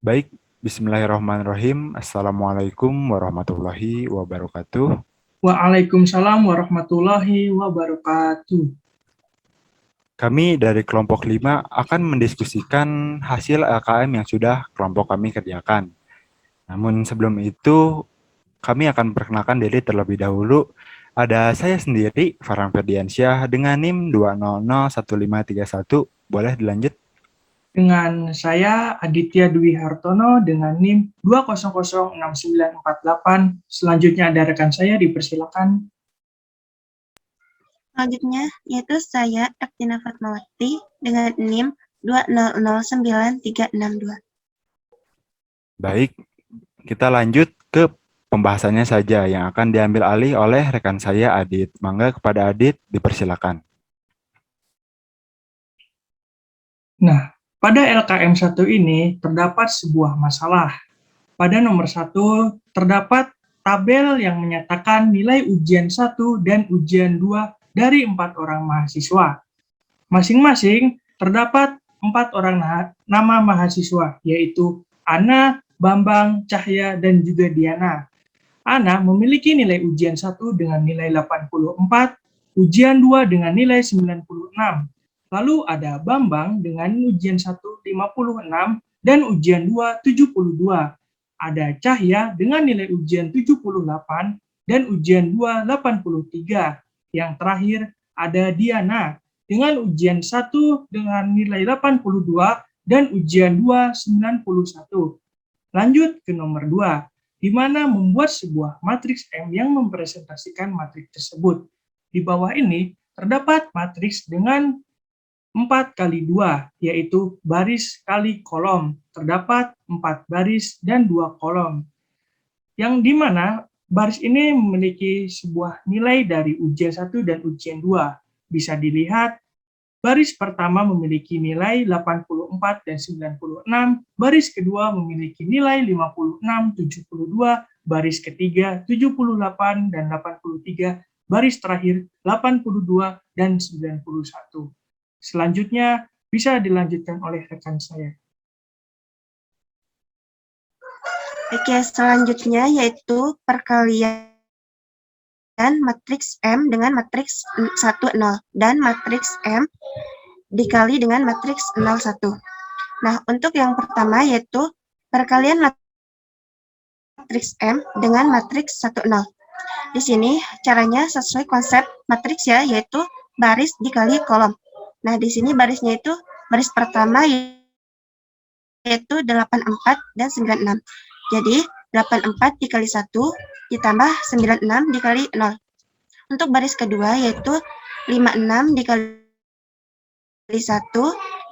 Baik, bismillahirrahmanirrahim. Assalamualaikum warahmatullahi wabarakatuh. Waalaikumsalam warahmatullahi wabarakatuh. Kami dari kelompok 5 akan mendiskusikan hasil LKM yang sudah kelompok kami kerjakan. Namun sebelum itu, kami akan perkenalkan diri terlebih dahulu. Ada saya sendiri, Farhan Ferdiansyah, dengan NIM 2001531. Boleh dilanjut? Dengan saya Aditya Dwi Hartono dengan NIM 2006948. Selanjutnya ada rekan saya, dipersilakan. Selanjutnya, yaitu saya, Aktina Fatmawati, dengan NIM 2009362. Baik, kita lanjut ke pembahasannya saja yang akan diambil alih oleh rekan saya Adit. Mangga kepada Adit, dipersilakan. Nah, pada LKM 1 ini terdapat sebuah masalah. Pada nomor 1 terdapat tabel yang menyatakan nilai ujian 1 dan ujian 2 dari 4 orang mahasiswa. Masing-masing terdapat 4 orang nama mahasiswa, yaitu Ana, Bambang, Cahya, dan juga Diana. Ana memiliki nilai ujian 1 dengan nilai 84, ujian 2 dengan nilai 96. Lalu ada Bambang dengan ujian 1 56 dan ujian 2 72. Ada Cahya dengan nilai ujian 78 dan ujian 2 83. Yang terakhir ada Diana dengan ujian 1 dengan nilai 82 dan ujian 2 91. Lanjut ke nomor 2, di mana membuat sebuah matriks M yang mempresentasikan matriks tersebut. Di bawah ini terdapat matriks dengan 4 kali 2, yaitu baris kali kolom. Terdapat 4 baris dan 2 kolom. Yang di mana baris ini memiliki sebuah nilai dari ujian 1 dan ujian 2. Bisa dilihat, baris pertama memiliki nilai 84 dan 96, baris kedua memiliki nilai 56, 72, baris ketiga 78 dan 83, baris terakhir 82 dan 91. Selanjutnya bisa dilanjutkan oleh rekan saya. Oke, selanjutnya yaitu perkalian matriks M dengan matriks 1, 0, dan matriks M dikali dengan matriks 0, 1. Nah, untuk yang pertama yaitu perkalian matriks M dengan matriks 1, 0. Di sini caranya sesuai konsep matriks ya, yaitu baris dikali kolom. Nah, di sini barisnya itu baris pertama yaitu 84 dan 96. Jadi, 84 dikali 1 ditambah 96 dikali 0. Untuk baris kedua yaitu 56 dikali 1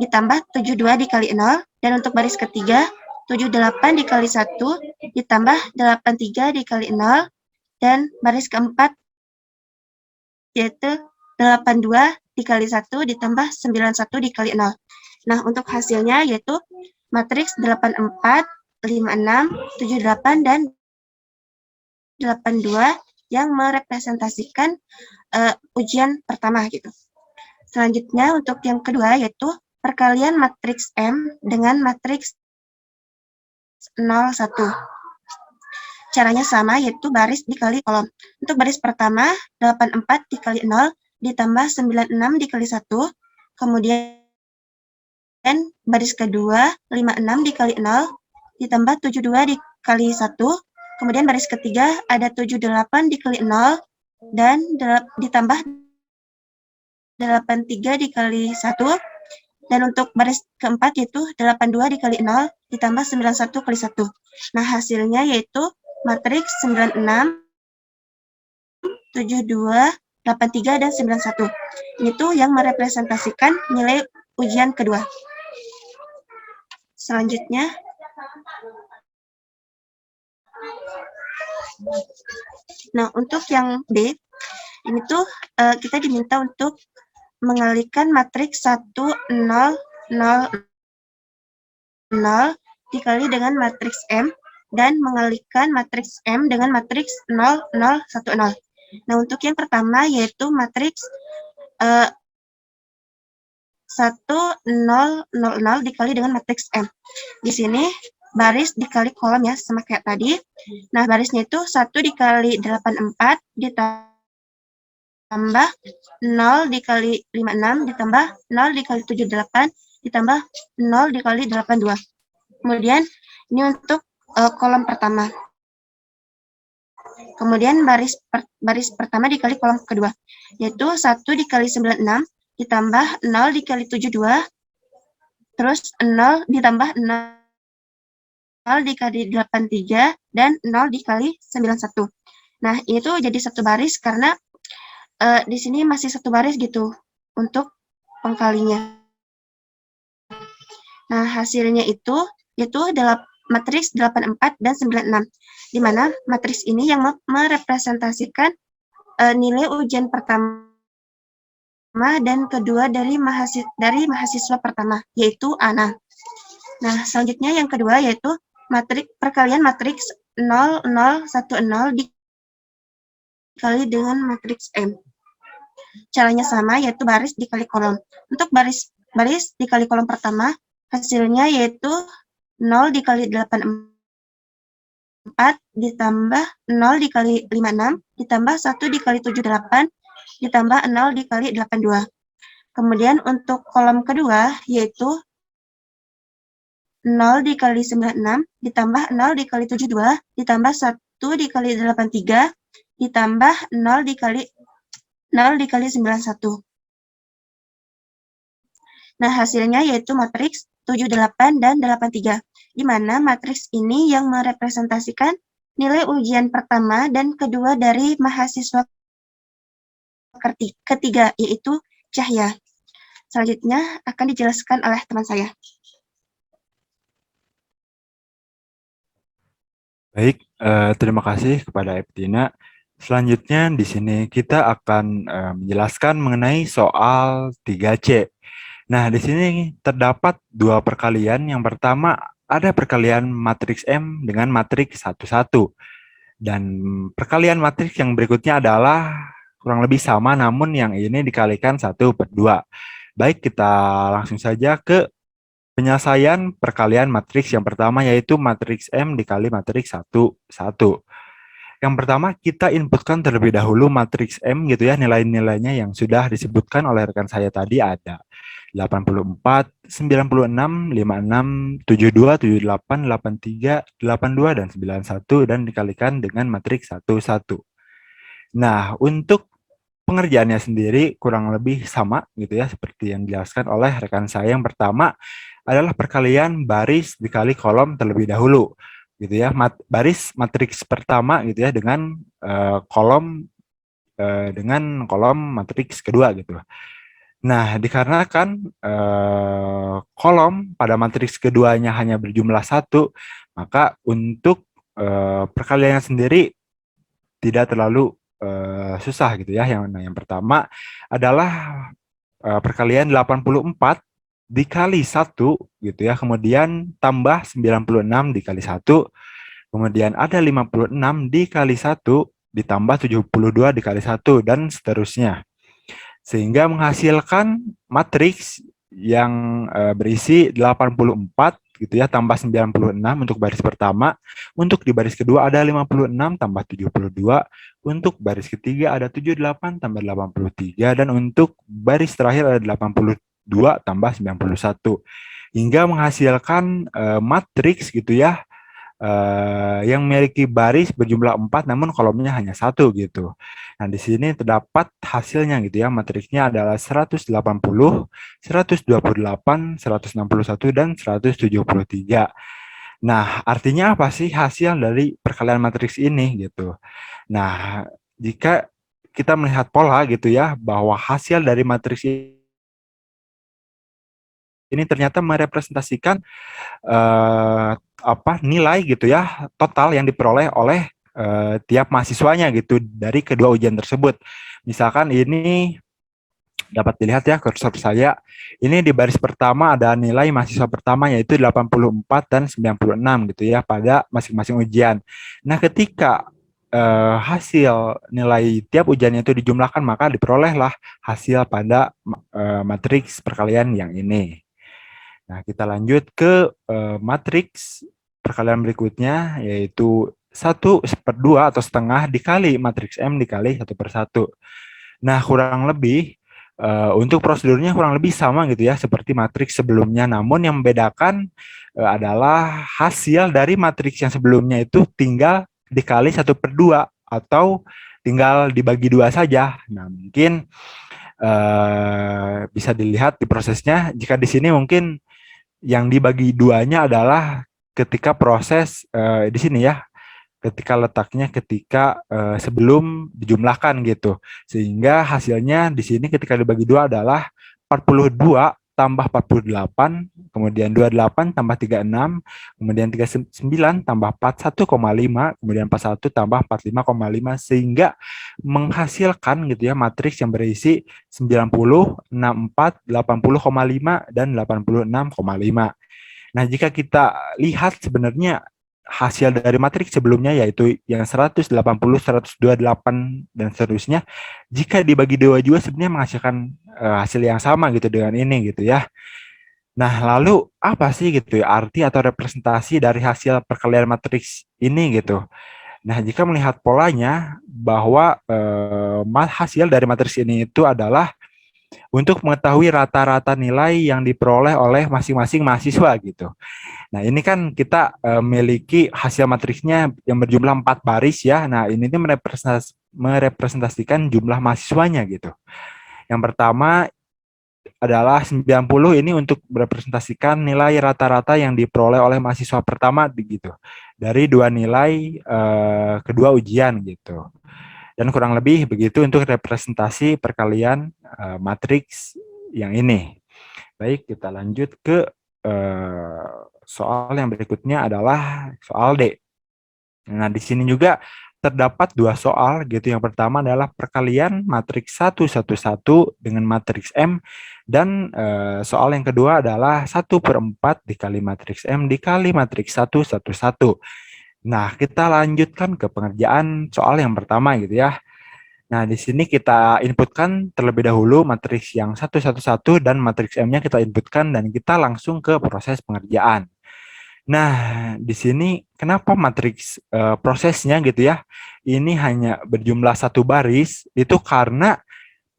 ditambah 72 dikali 0. Dan untuk baris ketiga, 78 dikali 1 ditambah 83 dikali 0. Dan baris keempat yaitu 82 dikali 1 ditambah 91 dikali 0. Nah, untuk hasilnya yaitu matriks 84, 56, 78, dan 82 yang merepresentasikan ujian pertama gitu. Selanjutnya untuk yang kedua yaitu perkalian matriks M dengan matriks 0, 1. Caranya sama, yaitu baris dikali kolom. Untuk baris pertama, 84 dikali 0 ditambah 96 dikali 1. Kemudian baris kedua, 56 dikali 0 ditambah 72 dikali 1. Kemudian baris ketiga ada 78 dikali 0 dan ditambah 83 dikali 1. Dan untuk baris keempat yaitu 82 dikali 0 ditambah 91 kali 1. Nah, hasilnya yaitu matriks 96, 72, 83, dan 91. Itu yang merepresentasikan nilai ujian kedua. Selanjutnya, nah untuk yang B, ini tuh kita diminta untuk mengalihkan matriks 1, 0, 0, 0 dikali dengan matriks M dan mengalihkan matriks M dengan matriks 0, 0, 1, 0. Nah, untuk yang pertama yaitu matriks 1, 0, 0, 0 dikali dengan matriks M. Di sini baris dikali kolom ya, sama kayak tadi. Nah, barisnya itu 1 dikali 84 ditambah 0 dikali 56 ditambah 0 dikali 78 ditambah 0 dikali 82. Kemudian ini untuk kolom pertama. Kemudian baris pertama dikali kolom kedua, yaitu 1 dikali 96 ditambah 0 dikali 72, terus 0 ditambah 0 dikali 83, dan 0 dikali 91. Nah, itu jadi satu baris karena di sini masih satu baris gitu untuk pengkalinya. Nah, hasilnya itu yaitu adalah matriks 84 dan 96, di mana matriks ini yang merepresentasikan nilai ujian pertama dan kedua dari mahasiswa pertama, yaitu Ana. Nah, selanjutnya yang kedua yaitu perkalian matriks 0, 0, 1, 0 dikali dengan matriks M. Caranya sama, yaitu baris dikali kolom. Untuk baris dikali kolom pertama, hasilnya yaitu 0 dikali 84 ditambah 0 dikali 56 ditambah 1 dikali 78 ditambah 0 dikali 82. Kemudian untuk kolom kedua yaitu 0 dikali 96 ditambah 0 dikali 72 ditambah 1 dikali 83 ditambah 0 dikali 91. Nah, hasilnya yaitu matriks 78 dan 83, di mana matriks ini yang merepresentasikan nilai ujian pertama dan kedua dari mahasiswa ketiga, yaitu Cahya. Selanjutnya akan dijelaskan oleh teman saya. Baik, terima kasih kepada Eptina. Selanjutnya di sini kita akan menjelaskan mengenai soal 3C. Nah, di sini terdapat dua perkalian. Yang pertama ada perkalian matriks M dengan matriks 1, 1. Dan perkalian matriks yang berikutnya adalah kurang lebih sama, namun yang ini dikalikan 1/2. Baik, kita langsung saja ke penyelesaian perkalian matriks yang pertama, yaitu matriks M dikali matriks 1, 1. Yang pertama, kita inputkan terlebih dahulu matriks M gitu ya, nilai-nilainya yang sudah disebutkan oleh rekan saya tadi ada 84, 96, 56, 72, 78, 83, 82, dan 91, dan dikalikan dengan matriks 1, 1. Nah, untuk pengerjaannya sendiri kurang lebih sama gitu ya, seperti yang dijelaskan oleh rekan saya. Yang pertama adalah perkalian baris dikali kolom terlebih dahulu gitu ya, baris matriks pertama gitu ya dengan kolom matriks kedua gitu. Nah, dikarenakan kolom pada matriks keduanya hanya berjumlah 1, maka untuk perkaliannya sendiri tidak terlalu susah gitu ya. Yang pertama adalah perkalian 84 dikali 1 gitu ya, kemudian tambah 96 dikali 1, kemudian ada 56 dikali 1 ditambah 72 dikali 1, dan seterusnya. Sehingga menghasilkan matriks yang berisi 84 gitu ya, tambah 96 untuk baris pertama. Untuk di baris kedua ada 56 tambah 72, untuk baris ketiga ada 78 tambah 83, dan untuk baris terakhir ada 82 tambah 91, hingga menghasilkan matriks gitu ya, yang memiliki baris berjumlah 4 namun kolomnya hanya 1 gitu. Nah, di sini terdapat hasilnya gitu ya. Matriksnya adalah 180, 128, 161, dan 173. Nah, artinya apa sih hasil dari perkalian matriks ini gitu. Nah, jika kita melihat pola gitu ya, bahwa hasil dari matriks ini ternyata merepresentasikan nilai gitu ya, total yang diperoleh oleh tiap mahasiswanya gitu dari kedua ujian tersebut. Misalkan ini dapat dilihat ya kursor saya, ini di baris pertama ada nilai mahasiswa pertama yaitu 84 dan 96 gitu ya pada masing-masing ujian. Nah, ketika hasil nilai tiap ujiannya itu dijumlahkan, maka diperolehlah hasil pada matriks perkalian yang ini. Nah, kita lanjut ke matriks perkalian berikutnya, yaitu 1/2 atau setengah dikali matriks M dikali 1/1. Nah, kurang lebih untuk prosedurnya kurang lebih sama gitu ya seperti matriks sebelumnya. Namun yang membedakan adalah hasil dari matriks yang sebelumnya itu tinggal dikali 1/2 atau tinggal dibagi 2 saja. Nah, mungkin bisa dilihat di prosesnya. Jika di sini mungkin yang dibagi duanya adalah ketika proses di sini ya, ketika letaknya ketika sebelum dijumlahkan gitu. Sehingga hasilnya di sini ketika dibagi dua adalah 42 tambah 48, kemudian 28 tambah 36, kemudian 39 tambah 41,5, kemudian 41 tambah 45,5, sehingga menghasilkan gitu ya matriks yang berisi 90, 64, 80,5, dan 86,5. Nah, jika kita lihat sebenarnya hasil dari matriks sebelumnya yaitu yang 180, 128 dan seterusnya, jika dibagi dua juga sebenarnya menghasilkan hasil yang sama gitu dengan ini gitu ya. Nah, lalu apa sih gitu ya arti atau representasi dari hasil perkalian matriks ini gitu? Nah, jika melihat polanya bahwa hasil dari matriks ini itu adalah untuk mengetahui rata-rata nilai yang diperoleh oleh masing-masing mahasiswa gitu. Nah, ini kan kita memiliki hasil matriksnya yang berjumlah 4 baris ya. Nah, ini tuh merepresentasikan jumlah mahasiswanya gitu. Yang pertama adalah 90, ini untuk merepresentasikan nilai rata-rata yang diperoleh oleh mahasiswa pertama gitu. Dari dua nilai kedua ujian gitu. Dan kurang lebih begitu untuk representasi perkalian matriks yang ini. Baik, kita lanjut ke soal yang berikutnya adalah soal D. Nah, di sini juga terdapat dua soal gitu. Yang pertama adalah perkalian matriks 111 dengan matriks M, dan soal yang kedua adalah 1/4 dikali matriks M dikali matriks 111. Nah, kita lanjutkan ke pengerjaan soal yang pertama gitu ya. Nah, di sini kita inputkan terlebih dahulu matriks yang 111 dan matriks M-nya kita inputkan dan kita langsung ke proses pengerjaan. Nah, di sini kenapa matriks prosesnya gitu ya, ini hanya berjumlah satu baris, itu karena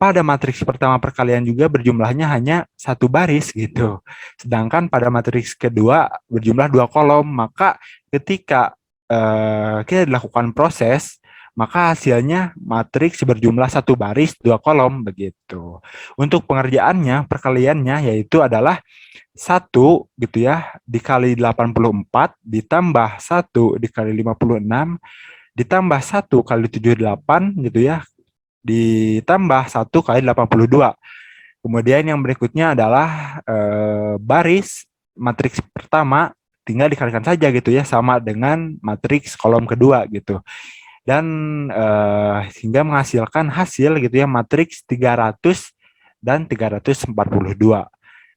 pada matriks pertama perkalian juga berjumlahnya hanya satu baris gitu. Sedangkan pada matriks kedua berjumlah 2 kolom, maka ketika kita dilakukan proses, maka hasilnya matriks berjumlah satu baris 2 kolom begitu. Untuk pengerjaannya, perkaliannya yaitu adalah 1 gitu ya dikali 84 ditambah 1 dikali 56 ditambah 1 kali 78 gitu ya ditambah 1 kali 82. Kemudian yang berikutnya adalah baris matriks pertama tinggal dikalikan saja gitu ya sama dengan matriks kolom kedua gitu. Dan sehingga menghasilkan hasil gitu ya matriks 300 dan 342.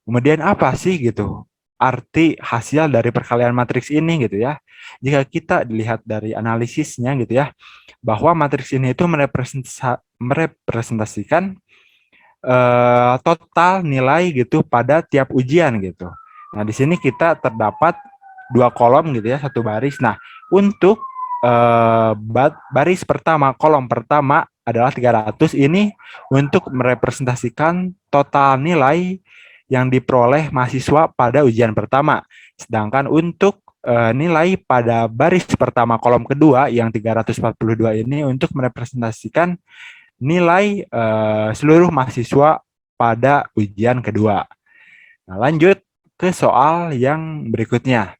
Kemudian apa sih gitu arti hasil dari perkalian matriks ini gitu ya. Jika kita dilihat dari analisisnya gitu ya, bahwa matriks ini itu merepresentasikan total nilai gitu pada tiap ujian gitu. Nah, di sini kita terdapat 2 kolom gitu ya, satu baris. Nah, untuk baris pertama, kolom pertama adalah 300, ini untuk merepresentasikan total nilai yang diperoleh mahasiswa pada ujian pertama. Sedangkan untuk nilai pada baris pertama kolom kedua yang 342 ini untuk merepresentasikan nilai seluruh mahasiswa pada ujian kedua. Nah, lanjut ke soal yang berikutnya.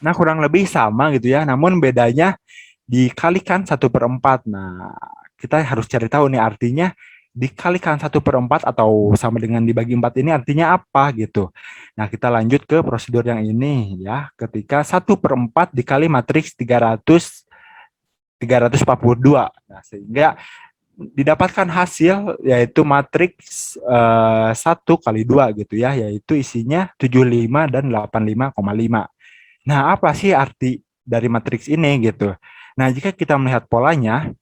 Nah, kurang lebih sama gitu ya, namun bedanya dikalikan 1/4. Nah, kita harus cari tahu nih artinya dikalikan 1/4 atau sama dengan dibagi 4 ini artinya apa gitu. Nah, kita lanjut ke prosedur yang ini ya. Ketika 1/4 dikali matriks 342. Nah, sehingga didapatkan hasil yaitu matriks 1 kali 2 gitu ya, yaitu isinya 75 dan 85,5. Nah, apa sih arti dari matriks ini gitu? Nah, jika kita melihat polanya,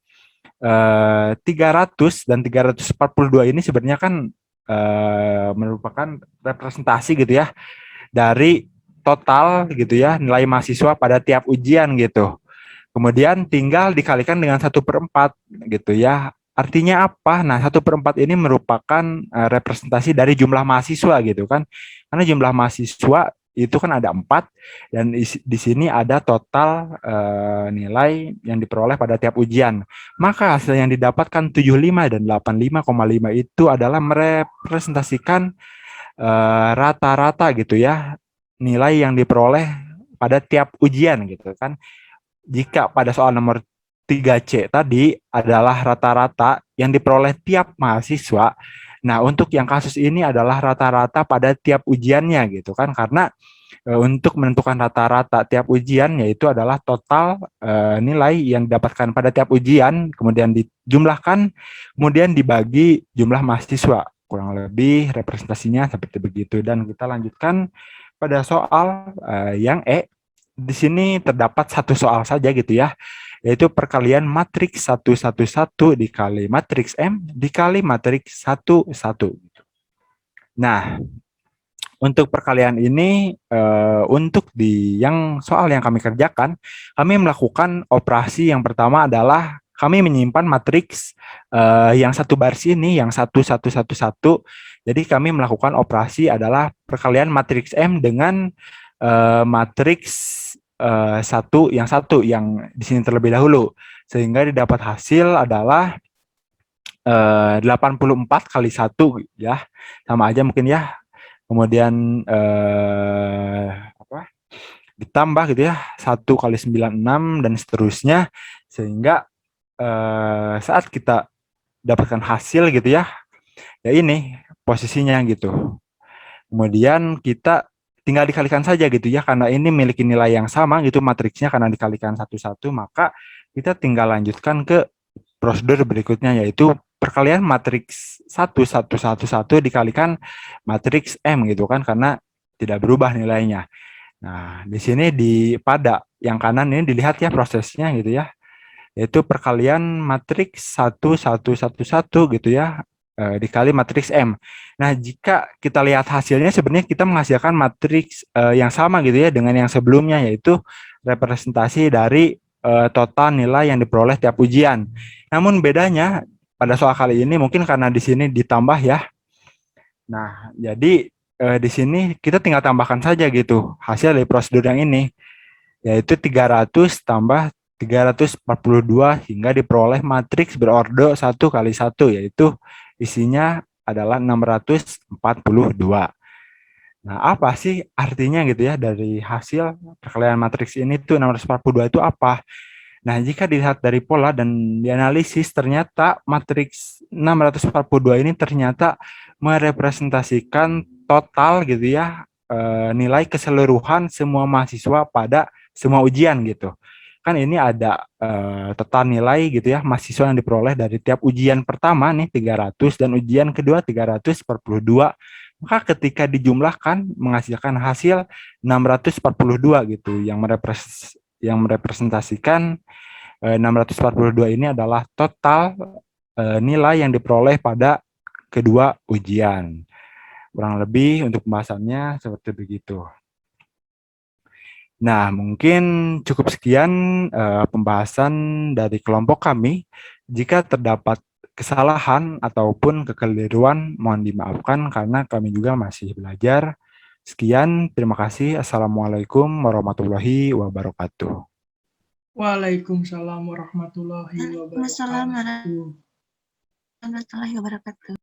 300 dan 342 ini sebenarnya kan merupakan representasi gitu ya dari total gitu ya, nilai mahasiswa pada tiap ujian gitu. Kemudian tinggal dikalikan dengan 1/4 gitu ya. Artinya apa? Nah, 1/4 ini merupakan representasi dari jumlah mahasiswa gitu kan. Karena jumlah mahasiswa itu kan ada 4 dan di sini ada total nilai yang diperoleh pada tiap ujian. Maka hasil yang didapatkan 75 dan 85,5 itu adalah merepresentasikan rata-rata gitu ya, nilai yang diperoleh pada tiap ujian gitu kan. Jika pada soal nomor 3C tadi adalah rata-rata yang diperoleh tiap mahasiswa. Nah, untuk yang kasus ini adalah rata-rata pada tiap ujiannya gitu kan, karena untuk menentukan rata-rata tiap ujian yaitu adalah total nilai yang didapatkan pada tiap ujian, kemudian dijumlahkan, kemudian dibagi jumlah mahasiswa. Kurang lebih representasinya seperti begitu. Dan kita lanjutkan pada soal yang E. Di sini terdapat satu soal saja gitu ya, yaitu perkalian matriks 111 dikali matriks M dikali matriks 11. Nah, untuk perkalian ini, untuk di yang soal yang kami kerjakan, kami melakukan operasi yang pertama adalah kami menyimpan matriks yang satu baris ini, yang 1111. Jadi kami melakukan operasi adalah perkalian matriks M dengan matriks satu yang di sini terlebih dahulu, sehingga didapat hasil adalah 84 kali 1 ya, sama aja mungkin ya. Kemudian ditambah gitu ya, 1 kali 96 dan seterusnya, sehingga saat kita dapatkan hasil gitu ya, ya ini posisinya gitu. Kemudian kita tinggal dikalikan saja gitu ya, karena ini memiliki nilai yang sama gitu matriksnya, karena dikalikan satu-satu, maka kita tinggal lanjutkan ke prosedur berikutnya, yaitu perkalian matriks 1111 dikalikan matriks M gitu kan, karena tidak berubah nilainya. Nah, di sini pada yang kanan ini dilihat ya prosesnya gitu ya, yaitu perkalian matriks 1111 gitu ya, dikali matriks M. Nah, jika kita lihat hasilnya sebenarnya kita menghasilkan matriks yang sama gitu ya dengan yang sebelumnya, yaitu representasi dari total nilai yang diperoleh tiap ujian. Namun bedanya pada soal kali ini mungkin karena di sini ditambah ya. Nah, jadi di sini kita tinggal tambahkan saja gitu hasil dari prosedur yang ini, yaitu 300 tambah 342 hingga diperoleh matriks berordo 1 kali 1, yaitu isinya adalah 642. Nah, apa sih artinya gitu ya dari hasil perkalian matriks ini tuh 642 itu apa? Nah, jika dilihat dari pola dan dianalisis, ternyata matriks 642 ini ternyata merepresentasikan total gitu ya, nilai keseluruhan semua mahasiswa pada semua ujian gitu. Kan ini ada total nilai gitu ya mahasiswa yang diperoleh dari tiap ujian pertama nih 300 dan ujian kedua 342. Maka ketika dijumlahkan menghasilkan hasil 642 gitu yang merepresentasikan 642 ini adalah total nilai yang diperoleh pada kedua ujian. Kurang lebih untuk pembahasannya seperti begitu. Nah, mungkin cukup sekian pembahasan dari kelompok kami. Jika terdapat kesalahan ataupun kekeliruan, mohon dimaafkan karena kami juga masih belajar. Sekian, terima kasih. Assalamualaikum warahmatullahi wabarakatuh. Waalaikumsalam warahmatullahi Waalaikumsalam wabarakatuh. warahmatullahi wabarakatuh.